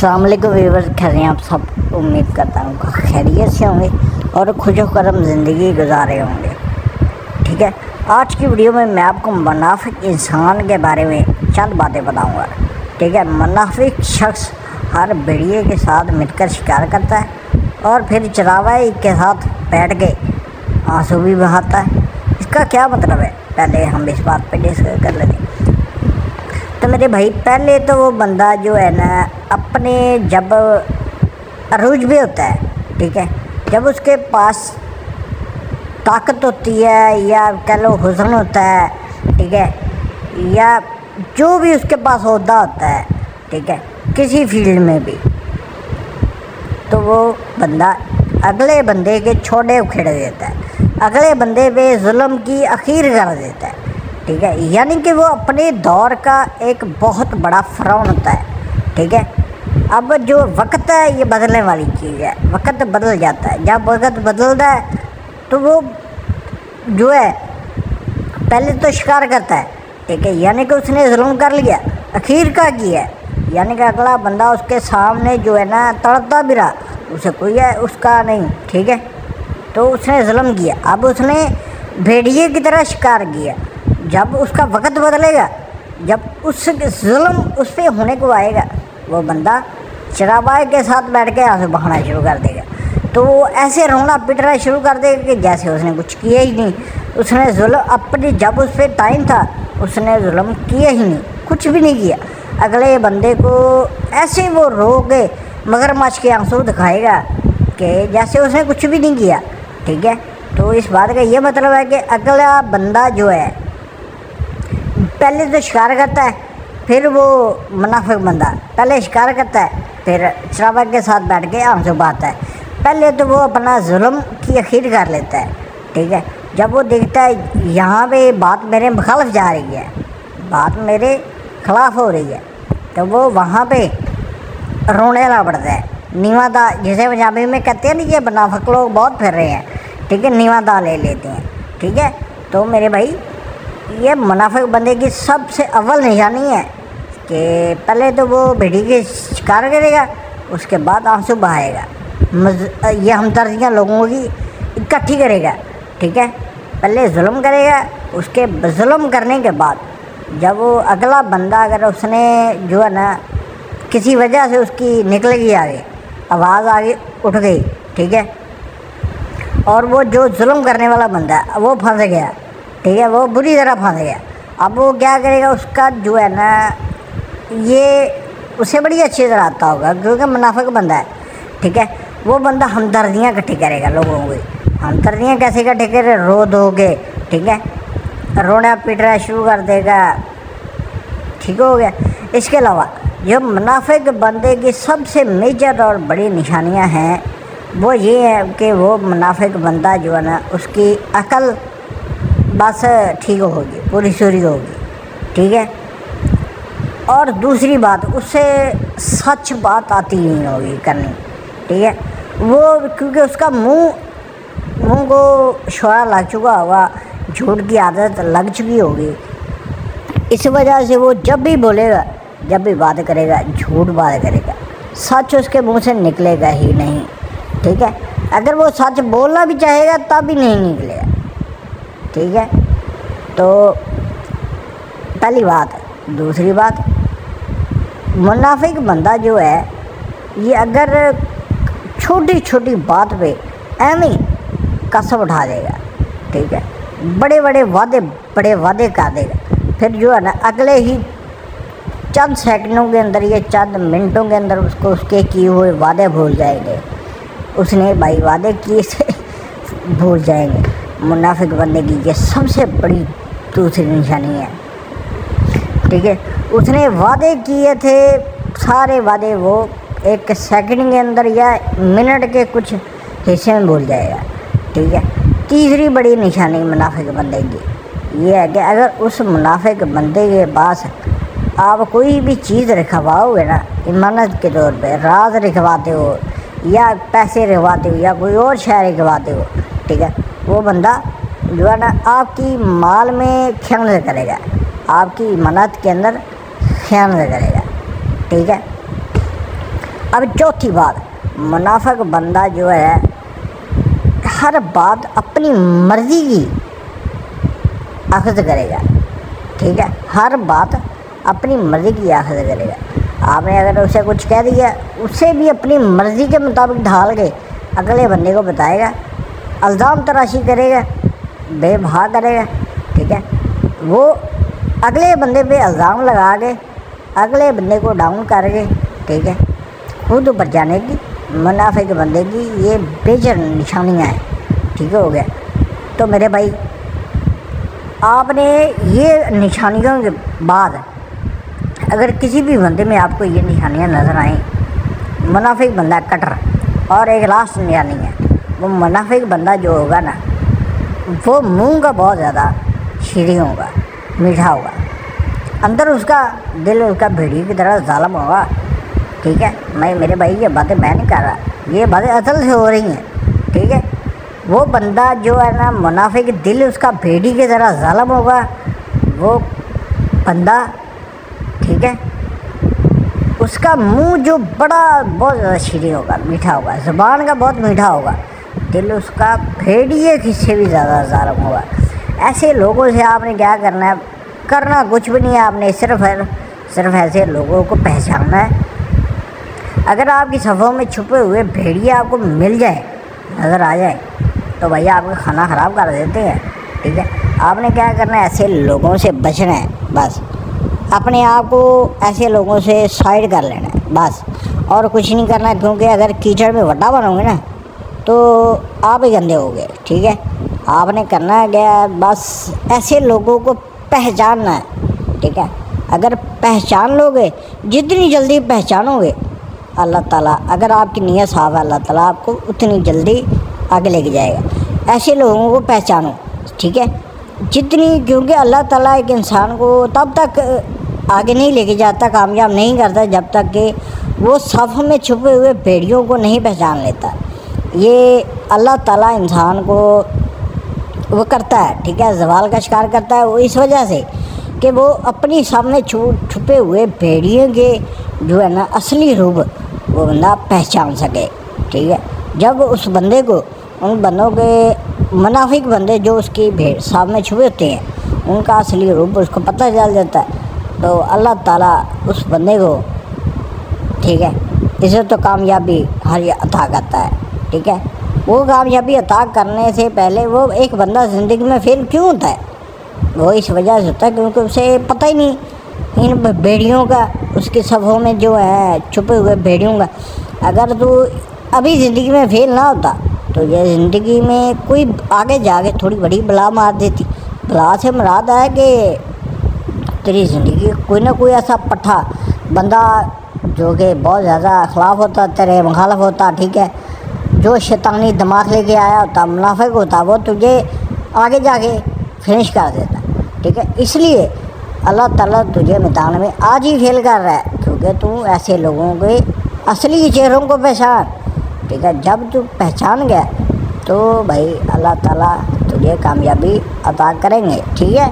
अस्सलाम वालेकुम व्यूअर्स, कैसे हैं आप सब। उम्मीद करता हूँ खैरियत से होंगे और खुशोकरम ज़िंदगी गुजार रहे होंगे। ठीक है, आज की वीडियो में मैं आपको मुनाफिक इंसान के बारे में चंद बातें बताऊँगा। ठीक है, मुनाफिक शख्स हर भेड़िए के साथ मिलकर शिकार करता है और फिर चरावाई के साथ बैठ के आंसू भी बहाता है। इसका क्या मतलब है, पहले हम इस बात पर डिस्कस कर लेते हैं। तो मेरे भाई, पहले तो वो बंदा जो है ना, अपने जब अरूज भी होता है, ठीक है, जब उसके पास ताकत होती है या कह लो हुस्न होता है, ठीक है, या जो भी उसके पास ओहदा होता है, ठीक है, किसी फील्ड में भी, तो वो बंदा अगले बंदे के छोड़े उखेड़ देता है, अगले बंदे पे जुल्म की अखीर कर देता है। ठीक है, यानी कि वो अपने दौर का एक बहुत बड़ा फ़िरौन होता है। ठीक है, अब जो वक्त है ये बदलने वाली चीज़ है, वक्त बदल जाता है। जब वक्त बदलता है तो वो जो है पहले तो शिकार करता है, ठीक है, यानी कि उसने जुल्म कर लिया, अखीर का किया है, यानी कि अगला बंदा उसके सामने जो है ना तड़पता भी रहा, उसे कोई है उसका नहीं, ठीक है, तो उसने जुल्म किया। अब उसने भेड़िए की तरह शिकार किया। जब उसका वक्त बदलेगा, जब उस जुल्म उस पर होने को आएगा, वो बंदा चरावाए के साथ बैठ के आंसू बहाना शुरू कर देगा। तो वो ऐसे रोना पिटना शुरू कर देगा कि जैसे उसने कुछ किया ही नहीं। उसने जुल्म अपनी, जब उस पर टाइम था उसने जुल्म किया ही नहीं, कुछ भी नहीं किया। अगले बंदे को ऐसे वो रो के मगरमच्छ के आंसू दिखाएगा कि जैसे उसने कुछ भी नहीं किया। ठीक है, तो इस बात का ये मतलब है कि अगला बंदा जो है पहले तो शिकार करता है, फिर वो मुनाफिक बंदा पहले शिकार करता है, फिर चरावा के साथ बैठ के आंसू बहाता है। पहले तो वो अपना जुल्म की अखीर कर लेता है। ठीक है, जब वो देखता है यहाँ पे बात मेरे मुखालिफ जा रही है, बात मेरे ख़िलाफ़ हो रही है, तो वो वहाँ पे रोने लग पड़ता है। नीवा दा, जिसे पंजाबी में कहते हैं ना, ये मुनाफिक लोग बहुत फिर रहे हैं, ठीक है, नीवा दा ले लेते हैं। ठीक है, तो मेरे भाई, ये मुनाफिक बंदे की सबसे अव्वल निशानी है कि पहले तो वो भेड़ी के शिकार करेगा, उसके बाद आंसू बहाएगा, ये हमदर्दियाँ लोगों की इकट्ठी करेगा। ठीक है, पहले जुल्म करेगा, उसके जुल्म करने के बाद जब वो अगला बंदा, अगर उसने जो है ना किसी वजह से उसकी निकल गई आगे, आवाज़ आगे उठ गई, ठीक है, और वो जो जुल्म करने वाला बंदा है वो फंस गया, ठीक है, वो बुरी तरह फंस गया। अब वो क्या करेगा, उसका जो है ना, ये उसे बड़ी अच्छी तरह आता होगा क्योंकि मुनाफिक बंदा है। ठीक है, वो बंदा हमदर्दियाँ इकट्ठी करेगा लोगों की। हमदर्दियाँ कैसे इकट्ठी करे, रो धो के, ठीक है, रोना पीटना शुरू कर देगा। ठीक हो गया। इसके अलावा जो मुनाफिक बंदे की सबसे मेजर और बड़ी निशानियाँ हैं वो ये है कि वो मुनाफिक बंदा जो है ना, उसकी अकल बस ठीक होगी, पूरी सूरी होगी। ठीक है, और दूसरी बात, उससे सच बात आती नहीं होगी करनी। ठीक है, वो क्योंकि उसका मुंह को शोरा लग चुका होगा, झूठ की आदत लग चुकी होगी, इस वजह से वो जब भी बोलेगा, जब भी बात करेगा, झूठ बात करेगा, सच उसके मुंह से निकलेगा ही नहीं। ठीक है, अगर वो सच बोलना भी चाहेगा तब भी नहीं निकलेगा। ठीक है, तो पहली बात। दूसरी बात, मुनाफिक बंदा जो है ये अगर छोटी छोटी बात पे ऐਵੇਂ कसम उठा देगा, ठीक है, बड़े वादे कर देगा, फिर जो है ना अगले ही चंद सेकंडों के अंदर या चंद मिनटों के अंदर उसको उसके किए हुए वादे भूल जाएंगे, उसने भाई वादे किए से भूल जाएंगे। मुनाफिक बंदे की ये सबसे बड़ी दूसरी निशानी है। ठीक है, उसने वादे किए थे, सारे वादे वो एक सेकंड के अंदर या मिनट के कुछ हिस्से में भूल जाएगा। ठीक है, तीसरी बड़ी निशानी मुनाफिक बंदे की ये है कि अगर उस मुनाफिक बंदे के पास आप कोई भी चीज़ रखवाओगे ना, इमानत के तौर पे राज रखवाते हो या पैसे रखवाते हो या कोई और शय रखवाते हो, ठीक है, वो बंदा जो है ना आपकी माल में खयानत करेगा, आपकी इमानत के अंदर खयानत करेगा। ठीक है, اب چوتھی بات، منافق بندہ جو ہے ہر بات اپنی مرضی کی اخذ کرے گا، ٹھیک ہے، ہر بات اپنی مرضی کی اخذ کرے گا۔ آپ نے اگر اسے کچھ کہہ دیا، اسے بھی اپنی مرضی کے مطابق ڈھال کے اگلے بندے کو بتائے گا، الزام تراشی کرے گا، بے بھا کرے گا، ٹھیک ہے، وہ اگلے بندے پہ الزام لگا کے اگلے بندے کو ڈاؤن کر کے، ٹھیک ہے، خود اوپر جانے کی منافق بندے کی یہ بیجر نشانیاں ہیں، ٹھیک ہو گیا۔ تو میرے بھائی، آپ نے یہ نشانیوں کے بعد اگر کسی بھی بندے میں آپ کو یہ نشانیاں نظر آئیں، منافق بندہ کٹر، اور ایک لاسٹ نشانی ہے، وہ منافق بندہ جو ہوگا نا، وہ منہ کا بہت زیادہ شیریں ہوگا، میٹھا ہوگا، اندر اس کا دل اس کا بھیڑی کی طرح ظالم ہوگا، ٹھیک ہے۔ میرے بھائی یہ باتیں میں نہیں کر رہا، یہ باتیں اصل سے ہو رہی ہیں، ٹھیک ہے۔ وہ بندہ جو ہے نا منافق، دل اس کا بھیڑی کی طرح ظالم ہوگا، وہ بندہ، ٹھیک ہے، اس کا منہ جو بہت زیادہ شیریں ہوگا، میٹھا ہوگا، زبان کا بہت میٹھا ہوگا، دل اس کا بھیڑیے سے بھی زیادہ ظالم ہوگا۔ ایسے لوگوں سے آپ نے کیا کرنا ہے؟ کرنا کچھ بھی نہیں ہے، آپ نے صرف ایسے لوگوں کو پہچاننا ہے۔ اگر آپ کی صفوں میں چھپے ہوئے بھیڑیے آپ کو مل جائیں، نظر آ جائیں، تو بھائی آپ کا کھانا خراب کر دیتے ہیں، ٹھیک ہے۔ آپ نے کیا کرنا ہے؟ ایسے لوگوں سے بچنا ہے، بس اپنے آپ کو ایسے لوگوں سے سائڈ کر لینا ہے، بس، اور کچھ نہیں کرنا، کیونکہ اگر کیچڑ میں وڈا بنو گے نا تو آپ ہی گندے ہو گئے، ٹھیک ہے۔ آپ نے کرنا ہے کیا؟ بس ایسے لوگوں کو پہچاننا ہے، ٹھیک ہے۔ اگر پہچان لو گے، جتنی جلدی پہچانو گے، اللہ تعالیٰ، اگر آپ کی نیت صاف ہے، اللہ تعالیٰ آپ کو اتنی جلدی آگے لے کے جائے گا۔ ایسے لوگوں کو پہچانو، ٹھیک ہے، کیونکہ اللہ تعالیٰ ایک انسان کو تب تک آگے نہیں لے کے جاتا، کامیاب نہیں کرتا، جب تک کہ وہ صف میں چھپے ہوئے بھیڑیوں کو نہیں پہچان لیتا۔ یہ اللہ تعالیٰ انسان کو وہ کرتا ہے، ٹھیک ہے، زوال کا شکار کرتا ہے، وہ اس وجہ سے کہ وہ اپنی سامنے چھپے ہوئے بھیڑیے کے جو ہے نا اصلی روپ وہ بندہ پہچان سکے، ٹھیک ہے۔ جب اس بندے کو، ان بندوں کے منافق بندے جو اس کی سامنے چھپے ہوتے ہیں، ان کا اصلی روپ اس کو پتہ چل جاتا ہے، تو اللہ تعالیٰ اس بندے کو، ٹھیک ہے، عزت تو کامیابی ہر عطا کرتا ہے، ٹھیک ہے۔ وہ کامیابی عطا کرنے سے پہلے وہ ایک بندہ زندگی میں فیل کیوں ہوتا ہے؟ وہ اس وجہ سے ہوتا ہے کیونکہ اسے پتہ ہی نہیں ان بھیڑیوں کا، اس کے صفوں میں جو ہے چھپے ہوئے بھیڑیوں کا۔ اگر تو ابھی زندگی میں فیل نہ ہوتا تو یہ زندگی میں کوئی آگے جا کے تھوڑی بڑی بلا مار دیتی۔ بلا سے مراد ہے کہ تیری زندگی کوئی نہ کوئی ایسا پٹھا بندہ جو کہ بہت زیادہ خلاف ہوتا، تیرے مخالف ہوتا، ٹھیک ہے، جو شیطانی دماغ لے کے آیا ہوتا، منافق ہوتا، وہ تجھے آگے جا کے فنش کر دیتا، ٹھیک ہے۔ اس لیے اللہ تعالیٰ تجھے میدان میں آج ہی فیل کر رہا ہے، کیونکہ تو ایسے لوگوں کے اصلی چہروں کو پہچان، ٹھیک ہے۔ جب تو پہچان گیا تو بھائی اللہ تعالیٰ تجھے کامیابی عطا کریں گے، ٹھیک ہے۔